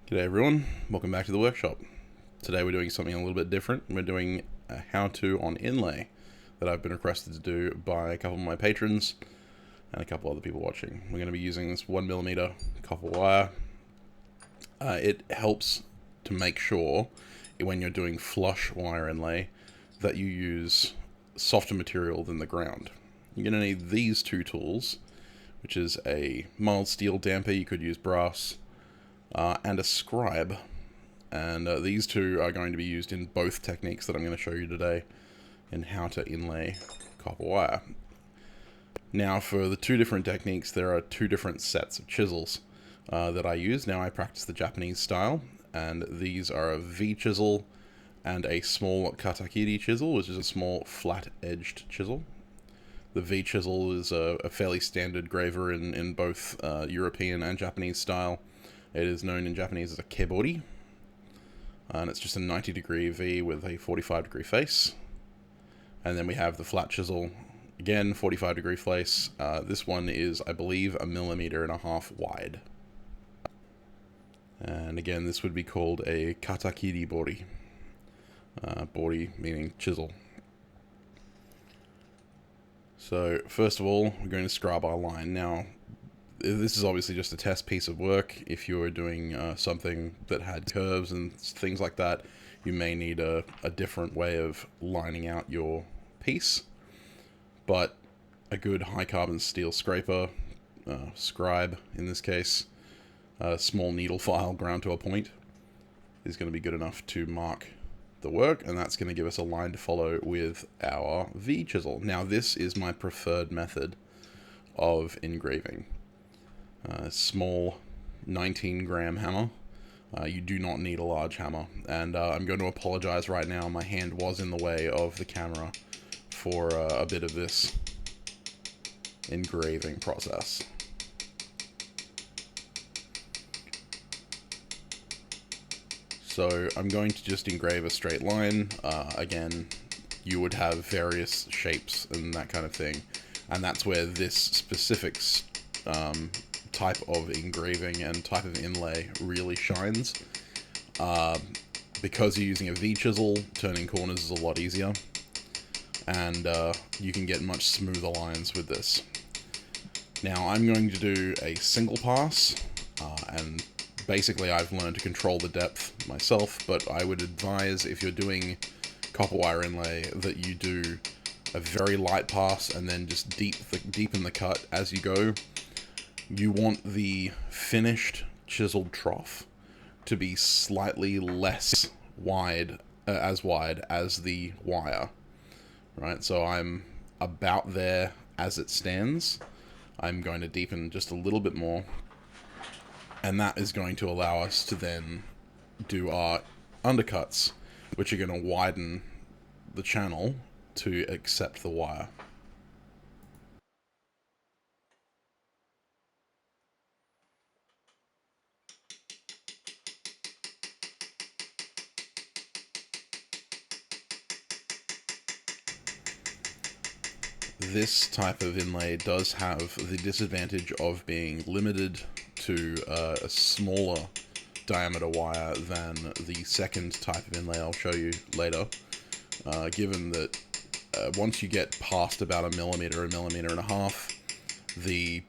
G'day everyone, welcome back to the workshop. Today we're doing something a little bit different. We're doing a how-to on inlay that I've been requested to do by a couple of my patrons and a couple other people watching. We're going to be using this 1mm copper wire. It helps to make sure when you're doing flush wire inlay that you use softer material than the ground. You're going to need these two tools, which is a mild steel damper, you could use brass, and a scribe, and these two are going to be used in both techniques that I'm going to show you today in how to inlay copper wire. Now for the two different techniques, there are two different sets of chisels that I use. Now I practice the Japanese style, and these are a V chisel and a small katakiri chisel, which is a small flat-edged chisel. The V chisel is a fairly standard graver in both European and Japanese style. It is known in Japanese as a kebori, and it's just a 90-degree V with a 45-degree face. And then we have the flat chisel, again 45-degree face. This one is, I believe, 1.5 millimeters wide. And again, this would be called a katakiri bori. Bori meaning chisel. So first of all, we're going to scribe our line. Now, this is obviously just a test piece of work. If you're doing something that had curves and things like that, you may need a different way of lining out your piece. But a good high carbon steel scraper, scribe in this case, a small needle file ground to a point, is going to be good enough to mark the work, and that's going to give us a line to follow with our V chisel. Now this is my preferred method of engraving. Small 19-gram hammer. You do not need a large hammer, and I'm going to apologize right now. My hand was in the way of the camera for a bit of this engraving process. So I'm going to just engrave a straight line. Again, you would have various shapes and that kind of thing, and that's where this specific type of engraving and type of inlay really shines. Because you're using a V chisel, turning corners is a lot easier, and you can get much smoother lines with this. Now I'm going to do a single pass, and basically I've learned to control the depth myself, but I would advise, if you're doing copper wire inlay, that you do a very light pass and then just deepen the cut as you go. You want the finished chiseled trough to be slightly less wide, as the wire, right? So I'm about there as it stands. I'm going to deepen just a little bit more, and that is going to allow us to then do our undercuts, which are going to widen the channel to accept the wire. This type of inlay does have the disadvantage of being limited to a smaller diameter wire than the second type of inlay I'll show you later, given that once you get past about 1 millimeter, 1.5 millimeters, the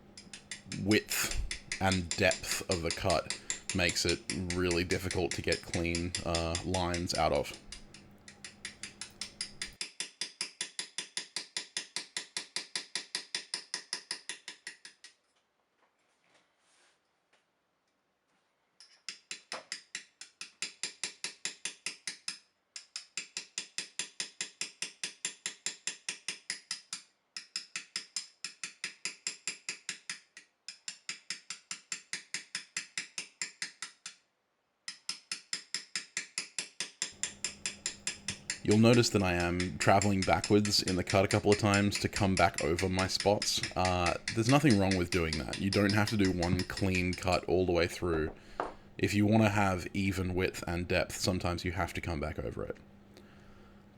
width and depth of the cut makes it really difficult to get clean lines out of. You'll notice that I am traveling backwards in the cut a couple of times to come back over my spots. There's nothing wrong with doing that. You don't have to do one clean cut all the way through. If you want to have even width and depth, sometimes you have to come back over it.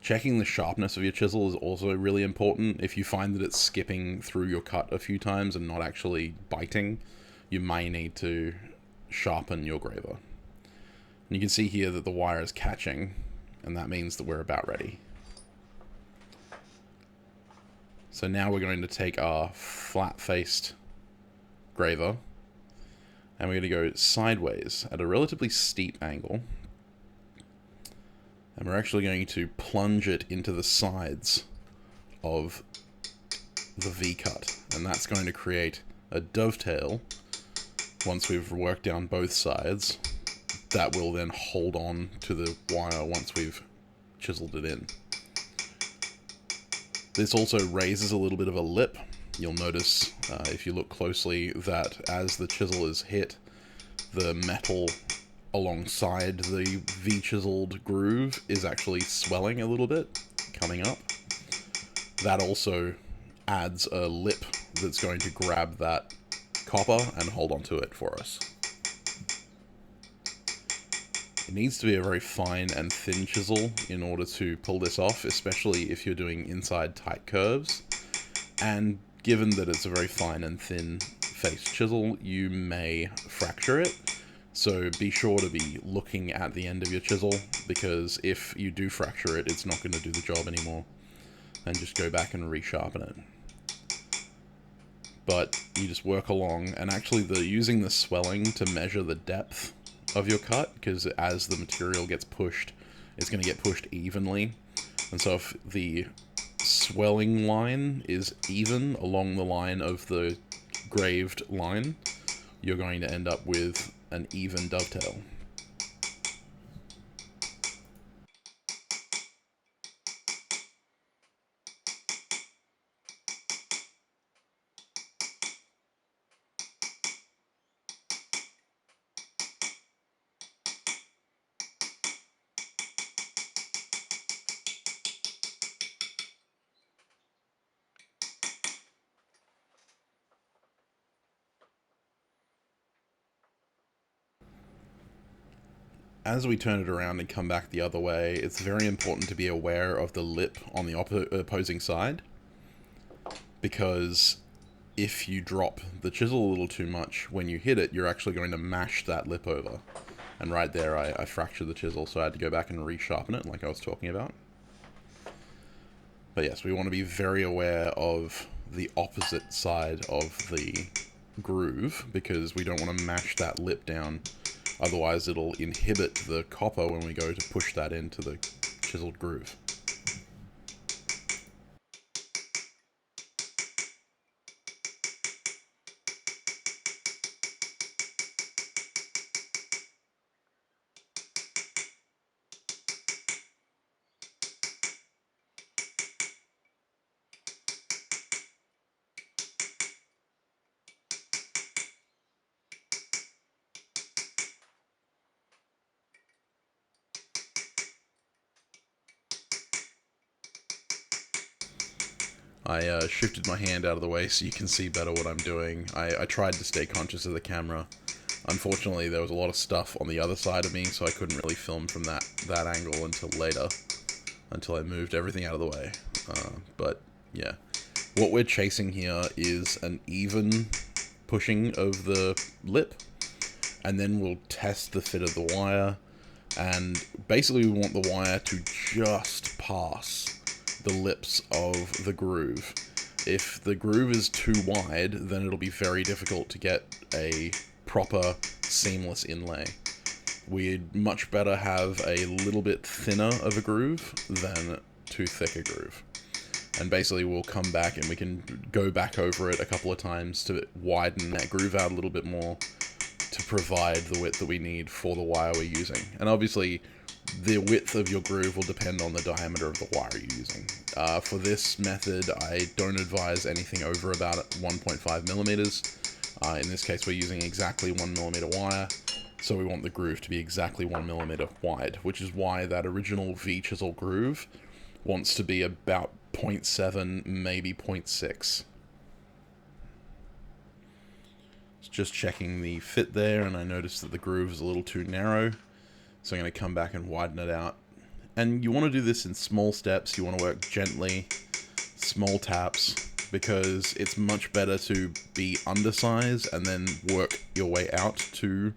Checking the sharpness of your chisel is also really important. If you find that it's skipping through your cut a few times and not actually biting, you may need to sharpen your graver. And you can see here that the wire is catching, and that means that we're about ready. So now we're going to take our flat-faced graver, and we're going to go sideways at a relatively steep angle. And we're actually going to plunge it into the sides of the V-cut. And that's going to create a dovetail once we've worked down both sides. That will then hold on to the wire once we've chiseled it in. This also raises a little bit of a lip. You'll notice, if you look closely, that as the chisel is hit, the metal alongside the V-chiseled groove is actually swelling a little bit, coming up. That also adds a lip that's going to grab that copper and hold onto it for us. It needs to be a very fine and thin chisel in order to pull this off, especially if you're doing inside tight curves. And given that it's a very fine and thin face chisel, you may fracture it. So be sure to be looking at the end of your chisel, because if you do fracture it, it's not going to do the job anymore. And just go back and resharpen it. But you just work along, and actually using the swelling to measure the depth of your cut, because as the material gets pushed, it's going to get pushed evenly. And so if the swelling line is even along the line of the graved line, you're going to end up with an even dovetail. As we turn it around and come back the other way, it's very important to be aware of the lip on the opposing side, because if you drop the chisel a little too much when you hit it, you're actually going to mash that lip over. And right there, I fractured the chisel, so I had to go back and resharpen it, like I was talking about. But yes, we want to be very aware of the opposite side of the groove, because we don't want to mash that lip down. Otherwise, it'll inhibit the copper when we go to push that into the chiseled groove. I shifted my hand out of the way so you can see better what I'm doing. I tried to stay conscious of the camera. Unfortunately, there was a lot of stuff on the other side of me, so I couldn't really film from that angle until later, until I moved everything out of the way. But yeah, what we're chasing here is an even pushing of the lip, and then we'll test the fit of the wire, and basically we want the wire to just pass the lips of the groove. If the groove is too wide, then it'll be very difficult to get a proper seamless inlay. We'd much better have a little bit thinner of a groove than too thick a groove. And basically we'll come back and we can go back over it a couple of times to widen that groove out a little bit more to provide the width that we need for the wire we're using. And obviously the width of your groove will depend on the diameter of the wire you're using. For this method, I don't advise anything over about 1.5 millimeters. In this case, we're using exactly 1 millimeter wire, so we want the groove to be exactly 1 millimeter wide, which is why that original V-chisel groove wants to be about 0.7, maybe 0.6. Just checking the fit there, and I noticed that the groove is a little too narrow. So I'm going to come back and widen it out. And you want to do this in small steps. You want to work gently, small taps, because it's much better to be undersized and then work your way out to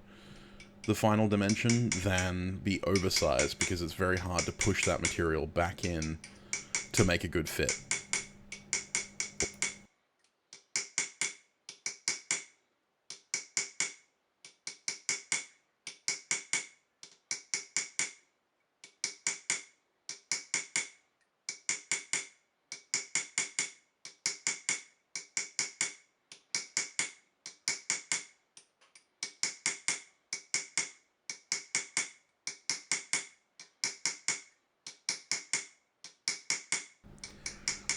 the final dimension than the oversize, because it's very hard to push that material back in to make a good fit.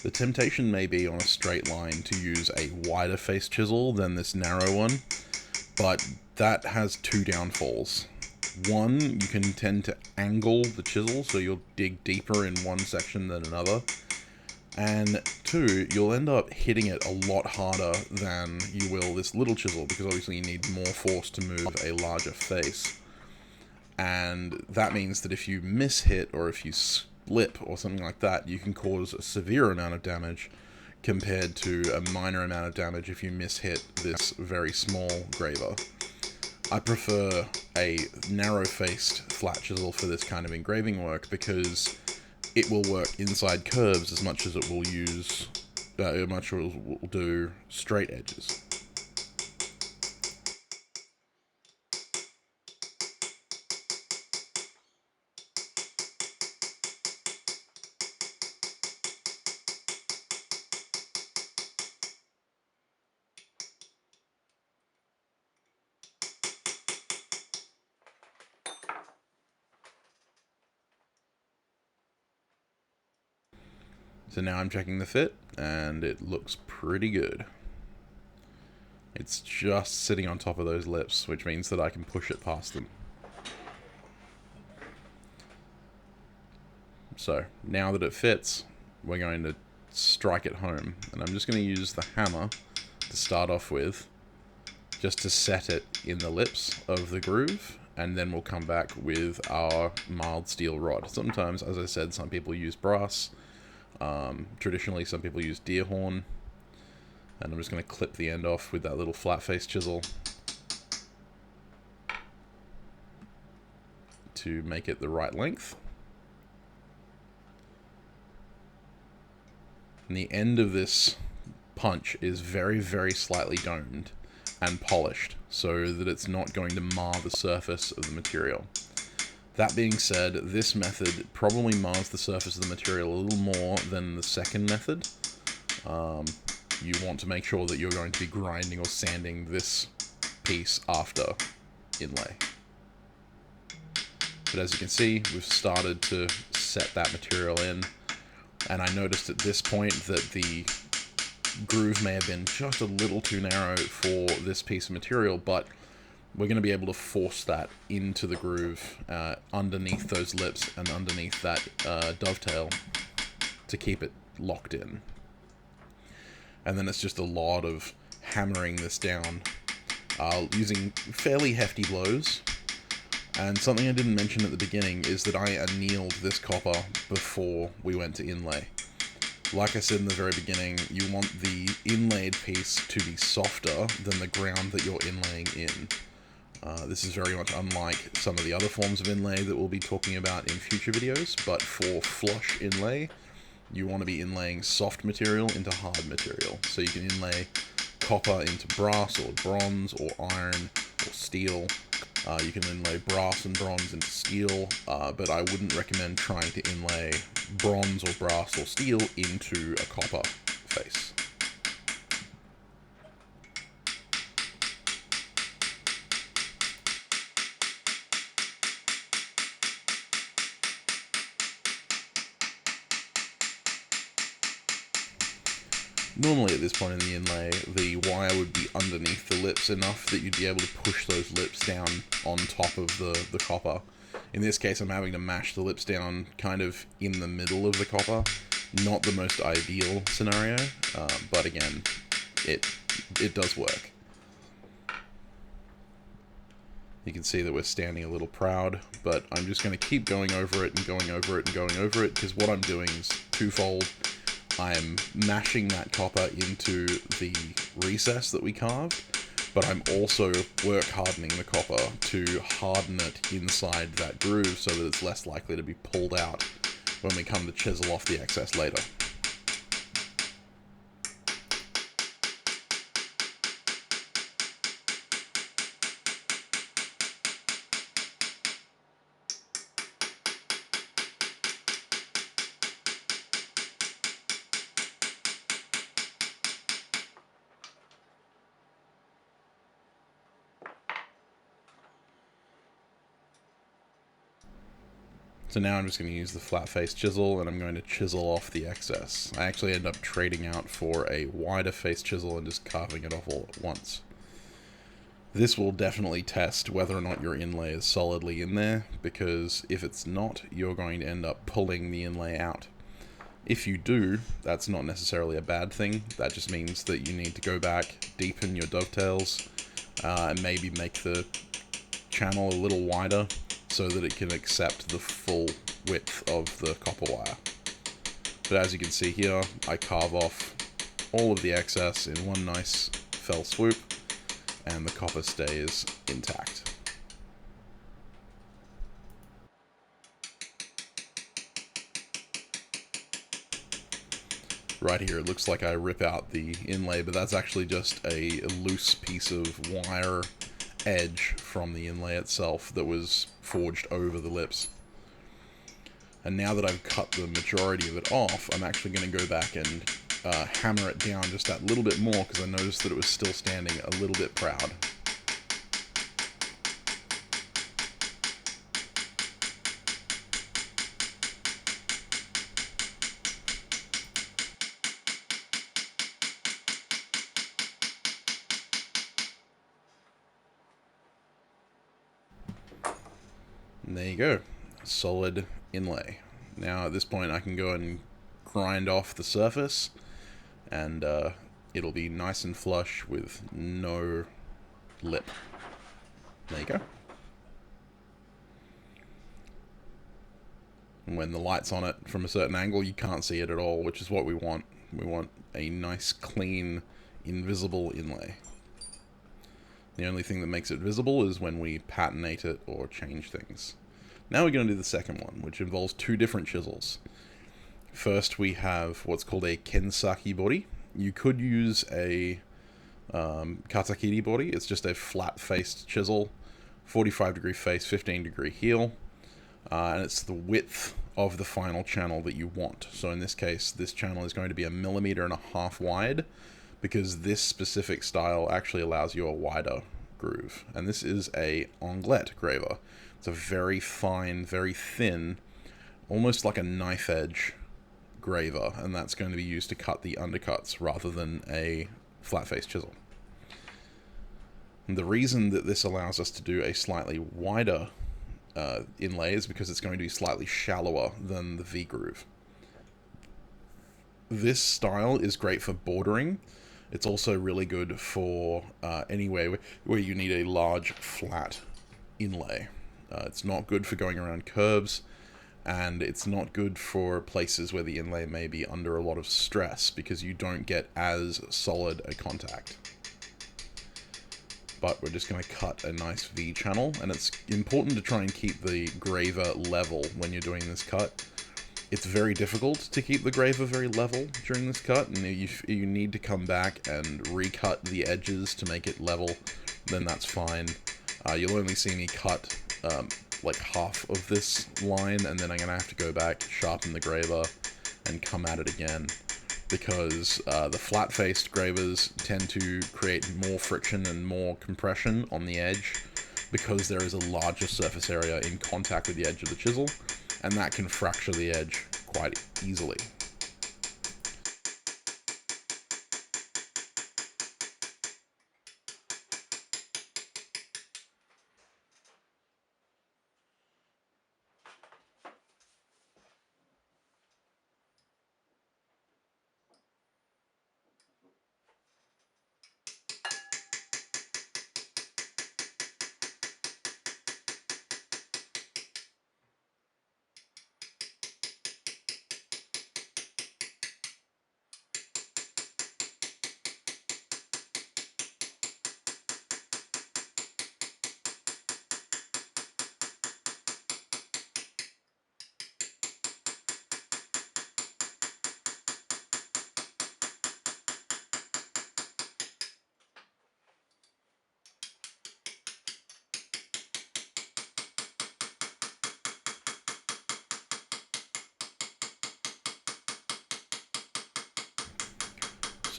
The temptation may be on a straight line to use a wider face chisel than this narrow one, but that has two downfalls. One, you can tend to angle the chisel, so you'll dig deeper in one section than another. And two, you'll end up hitting it a lot harder than you will this little chisel, because obviously you need more force to move a larger face. And that means that if you miss-hit, or if you slip or something like that, you can cause a severe amount of damage compared to a minor amount of damage if you miss-hit this very small graver. I prefer a narrow-faced flat chisel for this kind of engraving work because it will work inside curves as much as it will will do straight edges. So now I'm checking the fit, and it looks pretty good. It's just sitting on top of those lips, which means that I can push it past them. So now that it fits, we're going to strike it home. And I'm just going to use the hammer to start off with, just to set it in the lips of the groove, and then we'll come back with our mild steel rod. Sometimes, as I said, some people use brass. Traditionally, some people use deer horn, and I'm just going to clip the end off with that little flat face chisel to make it the right length. And the end of this punch is very, very slightly domed and polished so that it's not going to mar the surface of the material. That being said, this method probably mars the surface of the material a little more than the second method. You want to make sure that you're going to be grinding or sanding this piece after inlay. But as you can see, we've started to set that material in, and I noticed at this point that the groove may have been just a little too narrow for this piece of material, but we're going to be able to force that into the groove underneath those lips and underneath that dovetail to keep it locked in. And then it's just a lot of hammering this down using fairly hefty blows. And something I didn't mention at the beginning is that I annealed this copper before we went to inlay. Like I said in the very beginning, you want the inlaid piece to be softer than the ground that you're inlaying in. This is very much unlike some of the other forms of inlay that we'll be talking about in future videos, but for flush inlay, you want to be inlaying soft material into hard material. So you can inlay copper into brass or bronze or iron or steel. You can inlay brass and bronze into steel, but I wouldn't recommend trying to inlay bronze or brass or steel into a copper face. Normally at this point in the inlay, the wire would be underneath the lips enough that you'd be able to push those lips down on top of the copper. In this case, I'm having to mash the lips down kind of in the middle of the copper. Not the most ideal scenario, but again, it does work. You can see that we're standing a little proud, but I'm just going to keep going over it and going over it and going over it, because what I'm doing is twofold. I'm mashing that copper into the recess that we carved, but I'm also work hardening the copper to harden it inside that groove so that it's less likely to be pulled out when we come to chisel off the excess later. So now I'm just going to use the flat face chisel and I'm going to chisel off the excess. I actually end up trading out for a wider face chisel and just carving it off all at once. This will definitely test whether or not your inlay is solidly in there, because if it's not, you're going to end up pulling the inlay out. If you do, that's not necessarily a bad thing. That just means that you need to go back, deepen your dovetails, and maybe make the channel a little wider so that it can accept the full width of the copper wire. But as you can see here, I carve off all of the excess in one nice fell swoop, and the copper stays intact. Right here, it looks like I rip out the inlay, but that's actually just a loose piece of wire edge from the inlay itself that was forged over the lips. And now that I've cut the majority of it off, I'm actually going to go back and hammer it down just that little bit more, because I noticed that it was still standing a little bit proud. And there you go, solid inlay. Now at this point I can go and grind off the surface, and it'll be nice and flush with no lip. There you go. And when the light's on it from a certain angle, you can't see it at all, which is what we want. We want a nice, clean, invisible inlay. The only thing that makes it visible is when we patinate it or change things. Now we're going to do the second one, which involves two different chisels. First, we have what's called a Kensaki body. You could use a Katakiri body. It's just a flat-faced chisel, 45-degree face, 15-degree heel, and it's the width of the final channel that you want. So in this case, this channel is going to be 1.5 millimeters wide, because this specific style actually allows you a wider groove. And this is a onglet graver. It's a very fine, very thin, almost like a knife edge graver, and that's going to be used to cut the undercuts rather than a flat face chisel. And the reason that this allows us to do a slightly wider inlay is because it's going to be slightly shallower than the V groove. This style is great for bordering. It's also really good for anywhere where you need a large flat inlay. It's not good for going around curves, and it's not good for places where the inlay may be under a lot of stress, because you don't get as solid a contact. But we're just going to cut a nice V channel, and it's important to try and keep the graver level when you're doing this cut. It's very difficult to keep the graver very level during this cut, and if you need to come back and recut the edges to make it level, then that's fine. You'll only see me cut like half of this line, and then I'm going to have to go back, sharpen the graver, and come at it again, because the flat-faced gravers tend to create more friction and more compression on the edge, because there is a larger surface area in contact with the edge of the chisel, and that can fracture the edge quite easily.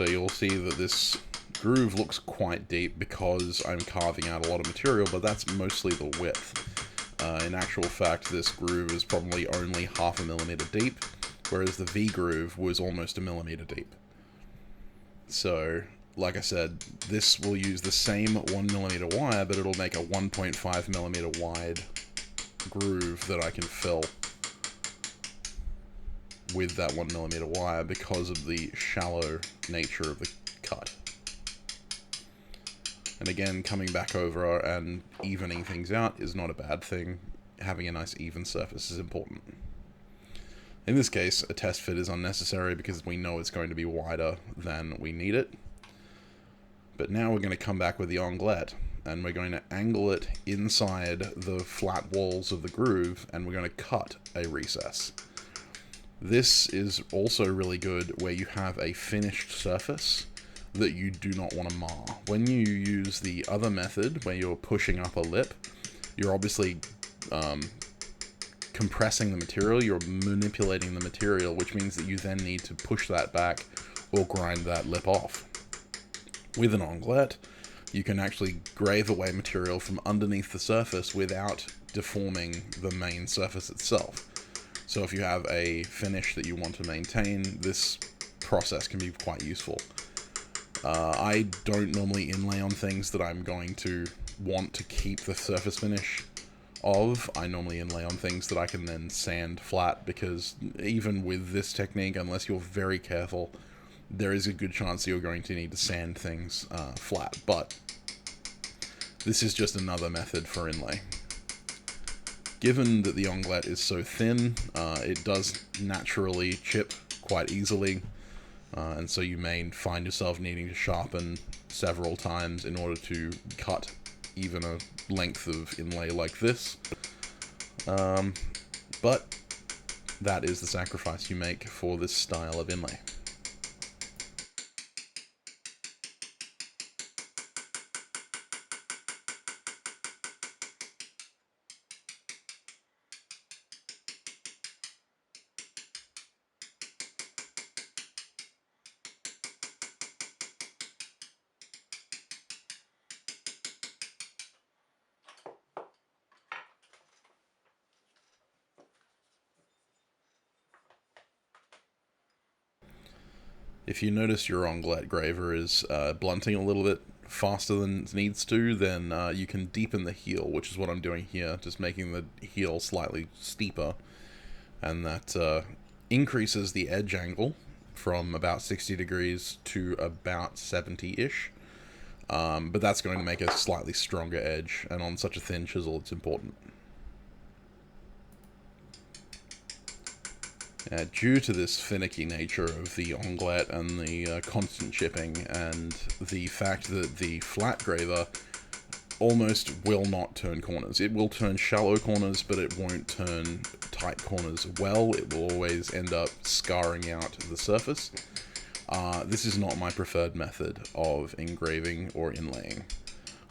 So you'll see that this groove looks quite deep because I'm carving out a lot of material, but that's mostly the width. In actual fact, this groove is probably only 0.5 millimeter deep, whereas the V groove was almost 1 millimeter deep. So, like I said, this will use the same 1 millimeter wire, but it'll make a 1.5 millimeter wide groove that I can fill with that 1 millimeter wire because of the shallow nature of the cut. And again, coming back over and evening things out is not a bad thing. Having a nice even surface is important. In this case, a test fit is unnecessary because we know it's going to be wider than we need it. But now we're going to come back with the onglet, and we're going to angle it inside the flat walls of the groove, and we're going to cut a recess. This is also really good where you have a finished surface that you do not want to mar. When you use the other method, where you're pushing up a lip, you're obviously compressing the material, you're manipulating the material, which means that you then need to push that back or grind that lip off. With an onglet, you can actually grave away material from underneath the surface without deforming the main surface itself. So if you have a finish that you want to maintain, this process can be quite useful. I don't normally inlay on things that I'm going to want to keep the surface finish of. I normally inlay on things that I can then sand flat, because even with this technique, unless you're very careful, there is a good chance that you're going to need to sand things flat. But this is just another method for inlay. Given that the onglet is so thin, it does naturally chip quite easily. And so you may find yourself needing to sharpen several times in order to cut even a length of inlay like this. But that is the sacrifice you make for this style of inlay. If you notice your onglet graver is blunting a little bit faster than it needs to, then you can deepen the heel, which is what I'm doing here, just making the heel slightly steeper, and that increases the edge angle from about 60 degrees to about 70-ish, but that's going to make a slightly stronger edge, and on such a thin chisel it's important. Due to this finicky nature of the onglet and the constant chipping, and the fact that the flat graver almost will not turn corners. It will turn shallow corners, but it won't turn tight corners well. It will always end up scarring out the surface. This is not my preferred method of engraving or inlaying.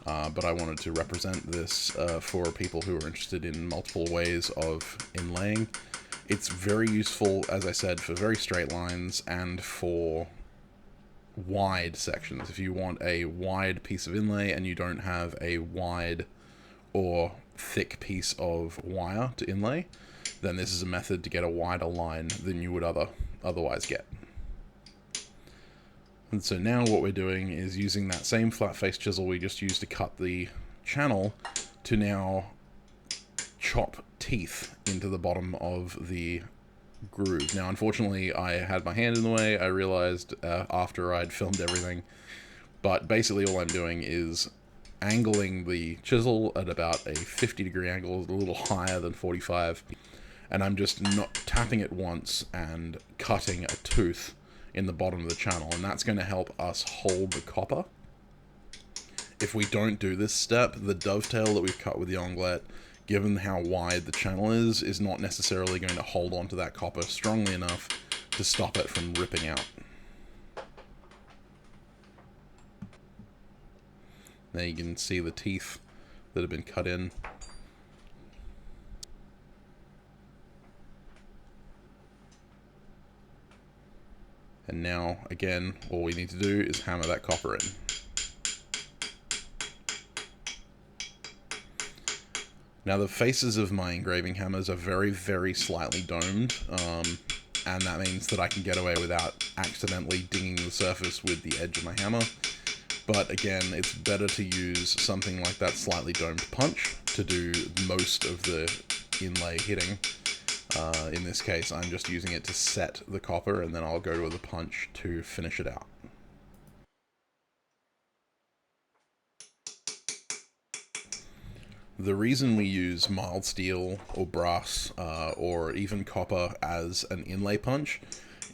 But I wanted to represent this for people who are interested in multiple ways of inlaying. It's very useful, as I said, for very straight lines and for wide sections. If you want a wide piece of inlay and you don't have a wide or thick piece of wire to inlay, then this is a method to get a wider line than you would otherwise get. And so now what we're doing is using that same flat face chisel we just used to cut the channel to now chop teeth into the bottom of the groove. Now, unfortunately, I had my hand in the way. I realized after I'd filmed everything. But basically all I'm doing is angling the chisel at about a 50-degree angle, a little higher than 45. And I'm just not tapping it once and cutting a tooth in the bottom of the channel. And that's going to help us hold the copper. If we don't do this step, the dovetail that we've cut with the onglet, given how wide the channel is not necessarily going to hold onto that copper strongly enough to stop it from ripping out. There you can see the teeth that have been cut in. And now, again, all we need to do is hammer that copper in. Now the faces of my engraving hammers are very, very slightly domed, and that means that I can get away without accidentally dinging the surface with the edge of my hammer. But again, it's better to use something like that slightly domed punch to do most of the inlay hitting. In this case, I'm just using it to set the copper, and then I'll go to the punch to finish it out. The reason we use mild steel or brass or even copper as an inlay punch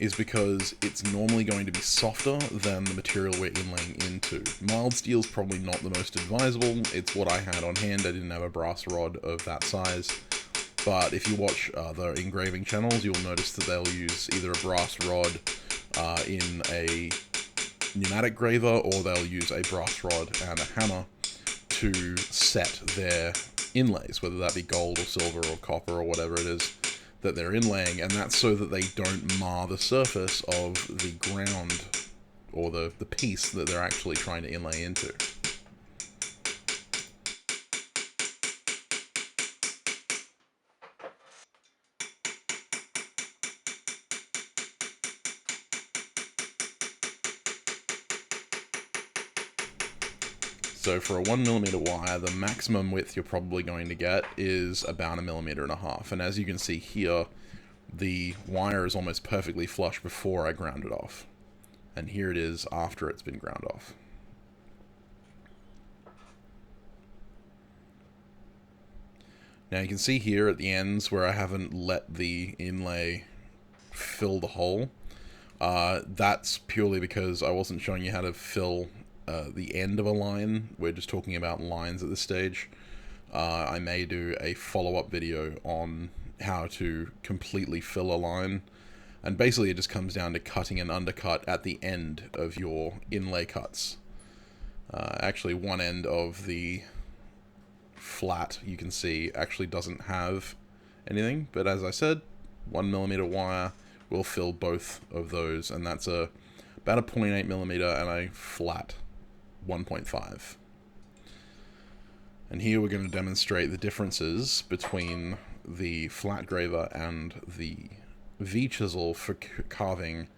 is because it's normally going to be softer than the material we're inlaying into. Mild steel is probably not the most advisable. It's what I had on hand. I didn't have a brass rod of that size. But if you watch other engraving channels, you'll notice that they'll use either a brass rod in a pneumatic graver, or they'll use a brass rod and a hammer to set their inlays, whether that be gold or silver or copper or whatever it is that they're inlaying, and that's so that they don't mar the surface of the ground or the piece that they're actually trying to inlay into. So for a 1mm wire, the maximum width you're probably going to get is about 1.5 millimeters. And as you can see here, the wire is almost perfectly flush before I ground it off. And here it is after it's been ground off. Now you can see here at the ends where I haven't let the inlay fill the hole. That's purely because I wasn't showing you how to fill the end of a line. We're just talking about lines at this stage. I may do a follow-up video on how to completely fill a line, and basically it just comes down to cutting an undercut at the end of your inlay cuts. Actually, one end of the flat, you can see, actually doesn't have anything, but as I said, 1mm wire will fill both of those, and that's about a 0.8mm and a flat 1.5. And here we're going to demonstrate the differences between the flat graver and the V-chisel for carving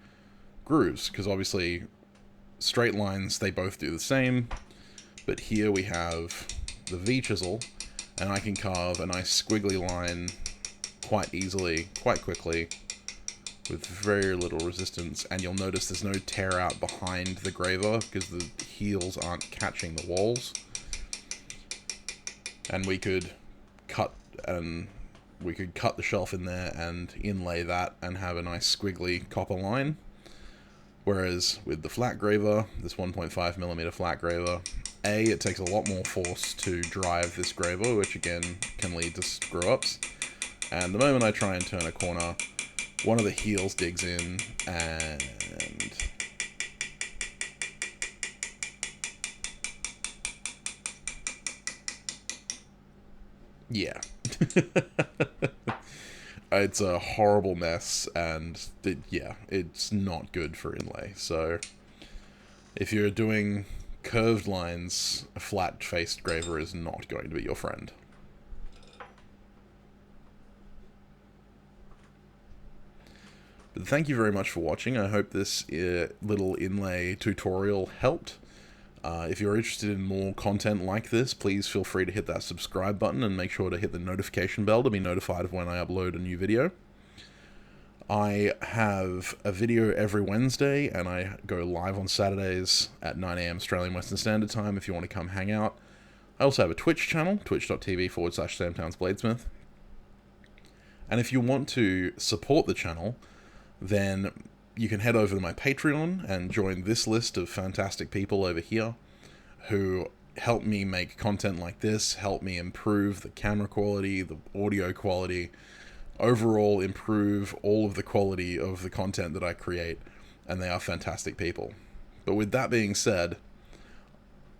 grooves, because obviously straight lines, they both do the same, but here we have the V-chisel, and I can carve a nice squiggly line quite easily, quite quickly, with very little resistance, and you'll notice there's no tear out behind the graver because the heels aren't catching the walls. And we could cut the shelf in there and inlay that and have a nice squiggly copper line. Whereas with the flat graver, this 1.5mm flat graver, it takes a lot more force to drive this graver, which again can lead to screw-ups. And the moment I try and turn a corner, one of the heels digs in, and yeah. It's a horrible mess, and yeah, it's not good for inlay. So if you're doing curved lines, a flat-faced graver is not going to be your friend. But thank you very much for watching. I hope this little inlay tutorial helped. If you're interested in more content like this, please feel free to hit that subscribe button and make sure to hit the notification bell to be notified of when I upload a new video. I have a video every Wednesday, and I go live on Saturdays at 9 AM Australian Western Standard Time if you want to come hang out. I also have a Twitch channel, twitch.tv/SamTownsBladesmith. And if you want to support the channel, then you can head over to my Patreon and join this list of fantastic people over here who help me make content like this, help me improve the camera quality, the audio quality, overall improve all of the quality of the content that I create, and they are fantastic people. But with that being said,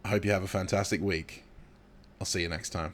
I hope you have a fantastic week. I'll see you next time.